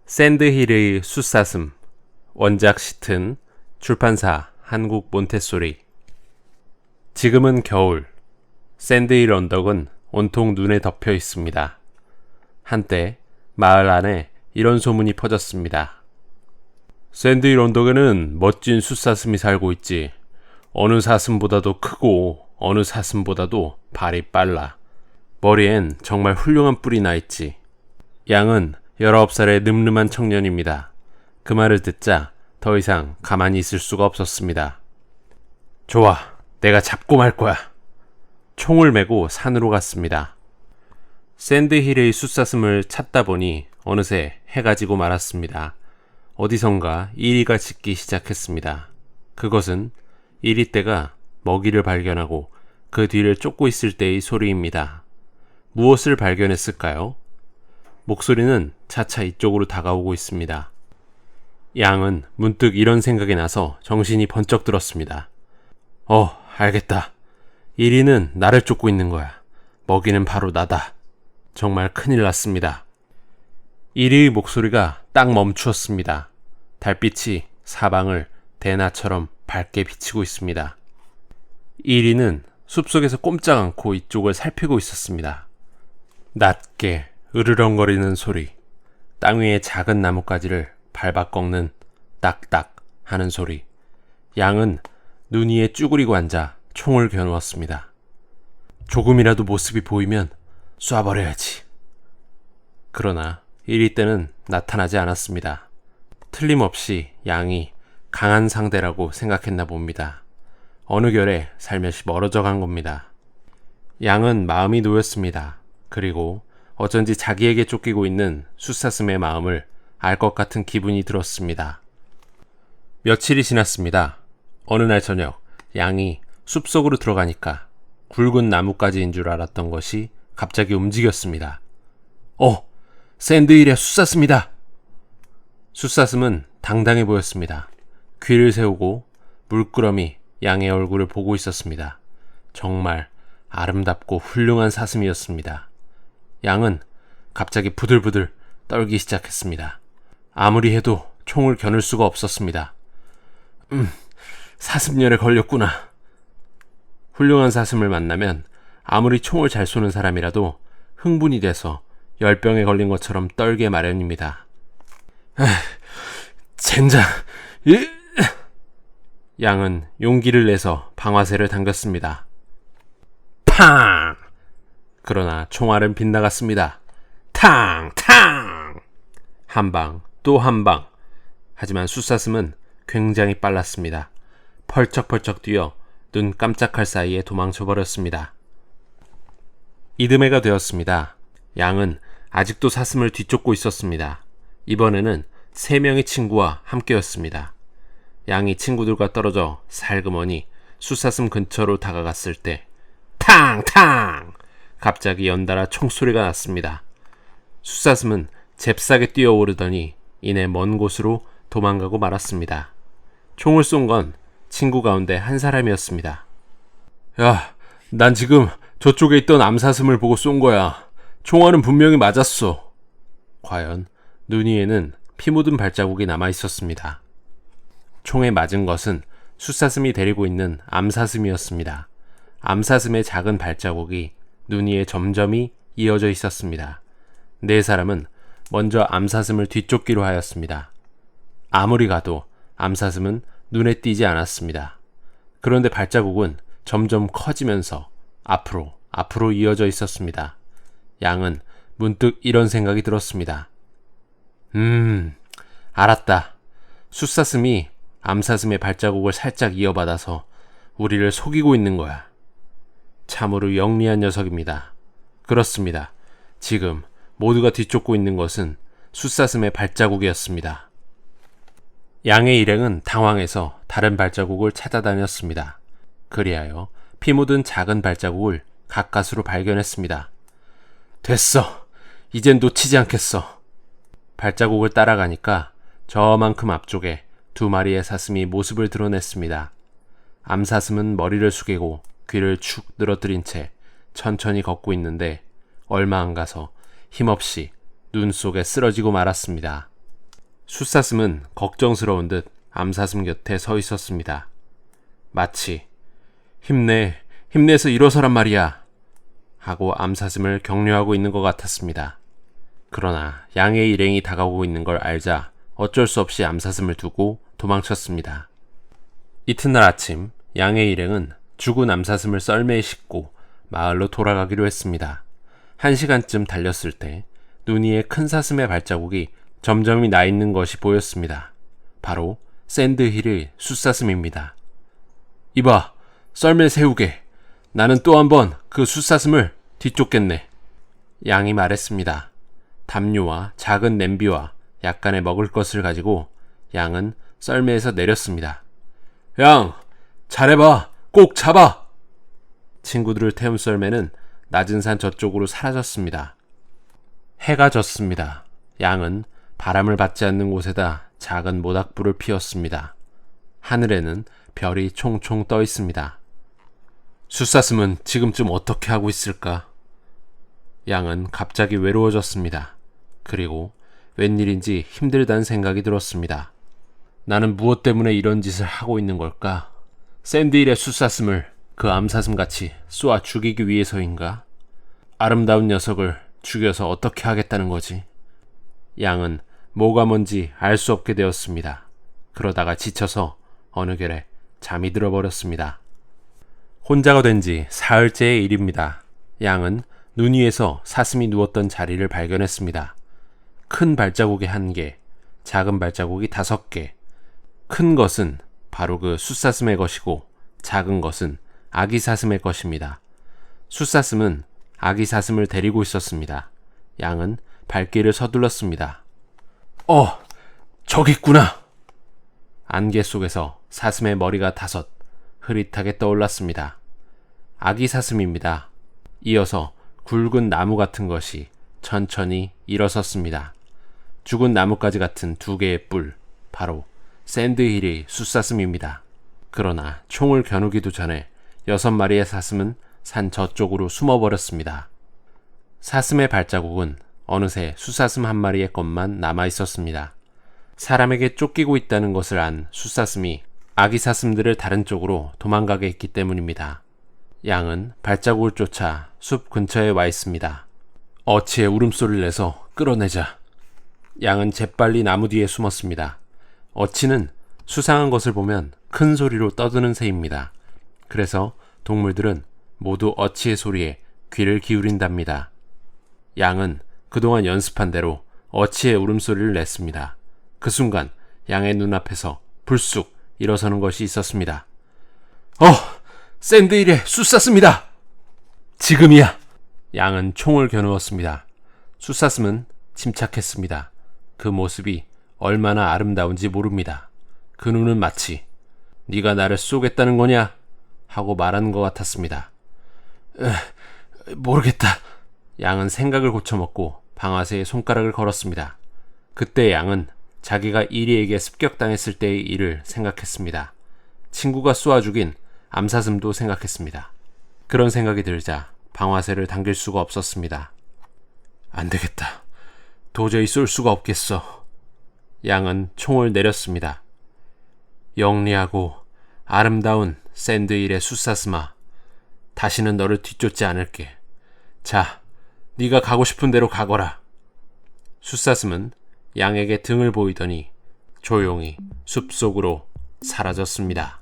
샌드힐의 숫사슴. 원작 시튼, 출판사 한국 몬테소리. 지금은 겨울. 샌드힐 언덕은 온통 눈에 덮여 있습니다. 한때 마을 안에 이런 소문이 퍼졌습니다. 샌드힐 언덕에는 멋진 숫사슴이 살고 있지. 어느 사슴보다도 크고 어느 사슴보다도 발이 빨라. 머리엔 정말 훌륭한 뿔이 나 있지. 양은 19살의 늠름한 청년입니다. 그 말을 듣자 더 이상 가만히 있을 수가 없었습니다. 좋아, 내가 잡고 말 거야. 총을 메고 산으로 갔습니다. 샌드힐의 숫사슴을 찾다 보니 어느새 해가 지고 말았습니다. 어디선가 이리가 짖기 시작했습니다. 그것은 이리떼가 먹이를 발견하고 그 뒤를 쫓고 있을 때의 소리입니다. 무엇을 발견했을까요? 목소리는 차차 이쪽으로 다가오고 있습니다. 양은 문득 이런 생각이 나서 정신이 번쩍 들었습니다. 알겠다. 이리는 나를 쫓고 있는 거야. 먹이는 바로 나다. 정말 큰일 났습니다. 이리의 목소리가 딱 멈추었습니다. 달빛이 사방을 대낮처럼 밝게 비치고 있습니다. 이리는 숲속에서 꼼짝 않고 이쪽을 살피고 있었습니다. 낮게 으르렁거리는 소리, 땅 위의 작은 나뭇가지를 밟아 꺾는 딱딱 하는 소리. 양은 눈 위에 쭈그리고 앉아 총을 겨누었습니다. 조금이라도 모습이 보이면 쏴버려야지. 그러나 이리떼는 나타나지 않았습니다. 틀림없이 양이 강한 상대라고 생각했나 봅니다. 어느 결에 살며시 멀어져 간 겁니다. 양은 마음이 놓였습니다. 그리고 어쩐지 자기에게 쫓기고 있는 숫사슴의 마음을 알 것 같은 기분이 들었습니다. 며칠이 지났습니다. 어느 날 저녁 양이 숲속으로 들어가니까 굵은 나뭇가지인 줄 알았던 것이 갑자기 움직였습니다. 샌드힐의 숫사슴이다! 숫사슴은 당당해 보였습니다. 귀를 세우고 물끄러미 양의 얼굴을 보고 있었습니다. 정말 아름답고 훌륭한 사슴이었습니다. 양은 갑자기 부들부들 떨기 시작했습니다. 아무리 해도 총을 겨눌 수가 없었습니다. 사슴열에 걸렸구나. 훌륭한 사슴을 만나면 아무리 총을 잘 쏘는 사람이라도 흥분이 돼서 열병에 걸린 것처럼 떨게 마련입니다. 젠장! 양은 용기를 내서 방아쇠를 당겼습니다. 팡! 그러나 총알은 빗나갔습니다. 탕! 탕! 한 방, 또 한 방. 하지만 숫사슴은 굉장히 빨랐습니다. 펄쩍펄쩍 뛰어 눈 깜짝할 사이에 도망쳐버렸습니다. 이듬해가 되었습니다. 양은 아직도 사슴을 뒤쫓고 있었습니다. 이번에는 3명의 친구와 함께였습니다. 양이 친구들과 떨어져 살그머니 숫사슴 근처로 다가갔을 때 탕! 갑자기 연달아 총소리가 났습니다. 숫사슴은 잽싸게 뛰어오르더니 이내 먼 곳으로 도망가고 말았습니다. 총을 쏜 건 친구 가운데 한 사람이었습니다. 야, 난 지금 저쪽에 있던 암사슴을 보고 쏜 거야. 총알은 분명히 맞았어. 과연 눈 위에는 피 묻은 발자국이 남아 있었습니다. 총에 맞은 것은 숫사슴이 데리고 있는 암사슴이었습니다. 암사슴의 작은 발자국이 눈 위에 점점이 이어져 있었습니다. 4사람은 먼저 암사슴을 뒤쫓기로 하였습니다. 아무리 가도 암사슴은 눈에 띄지 않았습니다. 그런데 발자국은 점점 커지면서 앞으로 이어져 있었습니다. 양은 문득 이런 생각이 들었습니다. 알았다. 숫사슴이 암사슴의 발자국을 살짝 이어받아서 우리를 속이고 있는 거야. 참으로 영리한 녀석입니다. 그렇습니다. 지금 모두가 뒤쫓고 있는 것은 숫사슴의 발자국이었습니다. 양의 일행은 당황해서 다른 발자국을 찾아다녔습니다. 그리하여 피 묻은 작은 발자국을 가까스로 발견했습니다. 됐어. 이젠 놓치지 않겠어. 발자국을 따라가니까 저만큼 앞쪽에 2마리의 사슴이 모습을 드러냈습니다. 암사슴은 머리를 숙이고 귀를 축 늘어뜨린 채 천천히 걷고 있는데 얼마 안 가서 힘없이 눈 속에 쓰러지고 말았습니다. 숫사슴은 걱정스러운 듯 암사슴 곁에 서 있었습니다. 마치 힘내서 일어서란 말이야 하고 암사슴을 격려하고 있는 것 같았습니다. 그러나 양의 일행이 다가오고 있는 걸 알자 어쩔 수 없이 암사슴을 두고 도망쳤습니다. 이튿날 아침 양의 일행은 죽은 암사슴을 썰매에 싣고 마을로 돌아가기로 했습니다. 1시간쯤 달렸을 때 눈 위에 큰 사슴의 발자국이 점점이 나 있는 것이 보였습니다. 바로 샌드힐의 숫사슴입니다. 이봐, 썰매 세우게. 나는 또 한 번 그 숫사슴을 뒤쫓겠네. 양이 말했습니다. 담요와 작은 냄비와 약간의 먹을 것을 가지고 양은 썰매에서 내렸습니다. 양, 잘해봐. 꼭 잡아. 친구들을 태운 썰매는 낮은 산 저쪽으로 사라졌습니다. 해가 졌습니다. 양은 바람을 받지 않는 곳에다 작은 모닥불을 피웠습니다. 하늘에는 별이 총총 떠 있습니다. 숫사슴은 지금쯤 어떻게 하고 있을까? 양은 갑자기 외로워졌습니다. 그리고 웬일인지 힘들다는 생각이 들었습니다. 나는 무엇 때문에 이런 짓을 하고 있는 걸까? 샌드힐의 숫사슴을 그 암사슴같이 쏘아 죽이기 위해서인가? 아름다운 녀석을 죽여서 어떻게 하겠다는 거지? 양은 뭐가 뭔지 알 수 없게 되었습니다. 그러다가 지쳐서 어느 결에 잠이 들어버렸습니다. 혼자가 된 지 사흘째의 일입니다. 양은 눈 위에서 사슴이 누웠던 자리를 발견했습니다. 큰 발자국이 1개, 작은 발자국이 5개. 큰 것은 바로 그 숫사슴의 것이고 작은 것은 아기 사슴의 것입니다. 숫사슴은 아기 사슴을 데리고 있었습니다. 양은 발길을 서둘렀습니다. 저기 있구나. 안개 속에서 사슴의 머리가 5, 흐릿하게 떠올랐습니다. 아기 사슴입니다. 이어서 굵은 나무 같은 것이 천천히 일어섰습니다. 죽은 나뭇가지 같은 2개의 뿔, 바로 샌드힐의 숫사슴입니다. 그러나 총을 겨누기도 전에 6마리의 사슴은 산 저쪽으로 숨어버렸습니다. 사슴의 발자국은 어느새 숫사슴 1마리의 것만 남아있었습니다. 사람에게 쫓기고 있다는 것을 안 숫사슴이 아기 사슴들을 다른 쪽으로 도망가게 했기 때문입니다. 양은 발자국을 쫓아 숲 근처에 와 있습니다. 어치의 울음소리를 내서 끌어내자. 양은 재빨리 나무 뒤에 숨었습니다. 어치는 수상한 것을 보면 큰 소리로 떠드는 새입니다. 그래서 동물들은 모두 어치의 소리에 귀를 기울인답니다. 양은 그동안 연습한 대로 어치의 울음소리를 냈습니다. 그 순간 양의 눈앞에서 불쑥 일어서는 것이 있었습니다. 샌드힐의 숫사슴이다! 지금이야! 양은 총을 겨누었습니다. 숫사슴은 침착했습니다. 그 모습이 얼마나 아름다운지 모릅니다. 그 눈은 마치 네가 나를 쏘겠다는 거냐? 하고 말하는 것 같았습니다. 모르겠다. 양은 생각을 고쳐먹고 방아쇠에 손가락을 걸었습니다. 그때 양은 자기가 이리에게 습격당했을 때의 일을 생각했습니다. 친구가 쏘아 죽인 암사슴도 생각했습니다. 그런 생각이 들자 방아쇠를 당길 수가 없었습니다. 안 되겠다. 도저히 쏠 수가 없겠어. 양은 총을 내렸습니다. 영리하고 아름다운 샌드힐의 숫사슴아, 다시는 너를 뒤쫓지 않을게. 자, 네가 가고 싶은 대로 가거라. 숫사슴은 양에게 등을 보이더니 조용히 숲속으로 사라졌습니다.